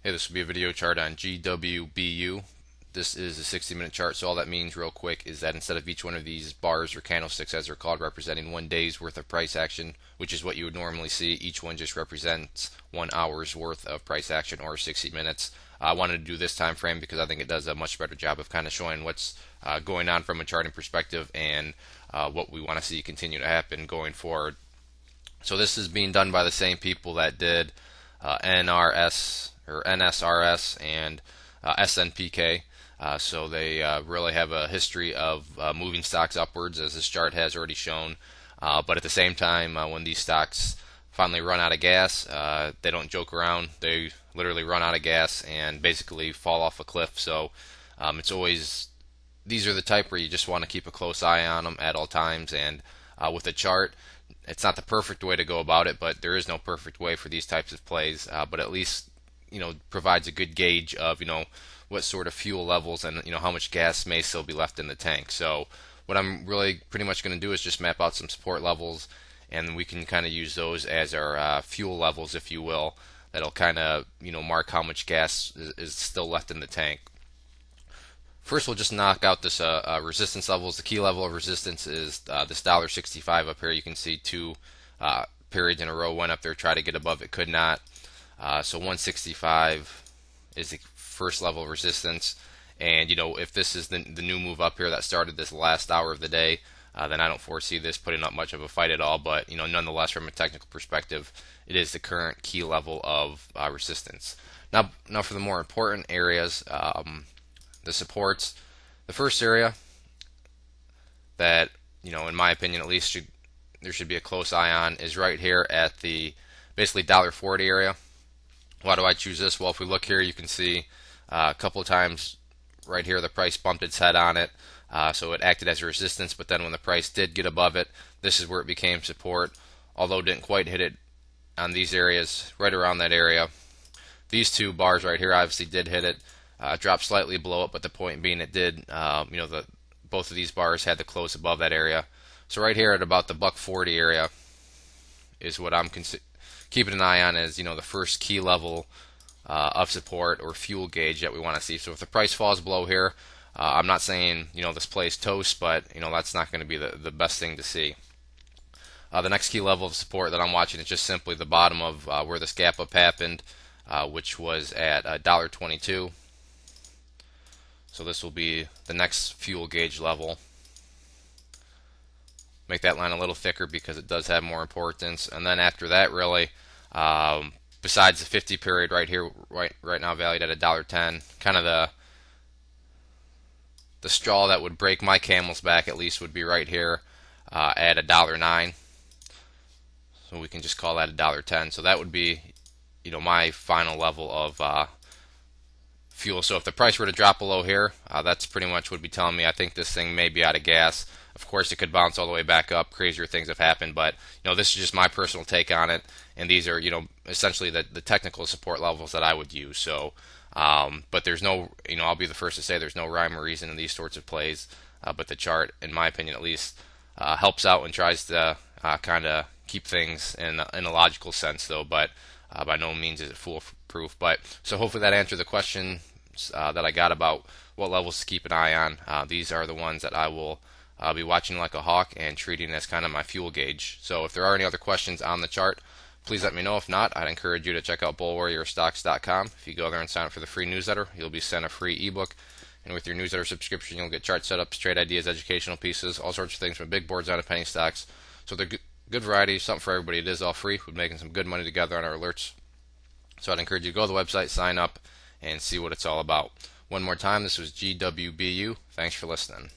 Hey, this will be a video chart on GWBU. This is a 60-minute chart, so all that means real quick is that instead of each one of these bars or candlesticks, as they're called, representing 1 day's worth of price action, which is what you would normally see, each one just represents 1 hour's worth of price action, or 60 minutes. I wanted to do this time frame because I think it does a much better job of kind of showing what's going on from a charting perspective and what we want to see continue to happen going forward. So this is being done by the same people that did NRS or NSRS and SNPK. So they really have a history of moving stocks upwards, as this chart has already shown. But at the same time, when these stocks finally run out of gas, they don't joke around. They literally run out of gas and basically fall off a cliff. So it's always, these are the type where you just want to keep a close eye on them at all times. And with a chart, it's not the perfect way to go about it, but there is no perfect way for these types of plays. But at least provides a good gauge of what sort of fuel levels and how much gas may still be left in the tank. So what I'm really pretty much going to do is just map out some support levels, and we can kind of use those as our fuel levels, if you will. That'll kind of mark how much gas is still left in the tank. First, we'll just knock out this resistance levels. The key level of resistance is this $1.65 up here. You can see two periods in a row went up there, try to get above it, could not. So 165 is the first level of resistance, and if this is the new move up here that started this last hour of the day, then I don't foresee this putting up much of a fight at all. But nonetheless, from a technical perspective, it is the current key level of resistance. Now for the more important areas, the supports. The first area that in my opinion at least, there should be a close eye on is right here at the basically $1.40 area. Why do I choose this? Well, if we look here, you can see a couple of times right here the price bumped its head on it, so it acted as a resistance, but then when the price did get above it, this is where it became support, although it didn't quite hit it on these areas, right around that area. These two bars right here obviously did hit it, dropped slightly below it, but the point being it did, both of these bars had the close above that area. So right here at about the $1.40 area is what I'm keeping an eye on as the first key level of support or fuel gauge that we want to see. So if the price falls below here, I'm not saying this plays toast, but that's not going to be the best thing to see. The next key level of support that I'm watching is just simply the bottom of where this gap up happened, which was at $1.22. So this will be the next fuel gauge level. Make that line a little thicker because it does have more importance. And then after that, really, besides the 50 period right here, right now valued at $1.10, kind of the straw that would break my camel's back at least would be right here at $1.09. So we can just call that $1.10. So that would be my final level of fuel. So if the price were to drop below here, that's pretty much would be telling me I think this thing may be out of gas. Of course, it could bounce all the way back up. Crazier things have happened, but this is just my personal take on it, and these are essentially the technical support levels that I would use. So, but there's no I'll be the first to say there's no rhyme or reason in these sorts of plays. But the chart, in my opinion at least, helps out and tries to kind of keep things in a logical sense, though. But by no means is it foolproof. But so hopefully that answered the question that I got about what levels to keep an eye on. These are the ones that I will be watching like a hawk and treating as kind of my fuel gauge. So if there are any other questions on the chart, please let me know. If not, I'd encourage you to check out bullwarriorstocks.com. If you go there and sign up for the free newsletter, you'll be sent a free ebook. And with your newsletter subscription, you'll get chart setups, trade ideas, educational pieces, all sorts of things from big boards down to penny stocks. So they're good variety, something for everybody. It is all free. We're making some good money together on our alerts. So I'd encourage you to go to the website, sign up, and see what it's all about. One more time, this was GWBU. Thanks for listening.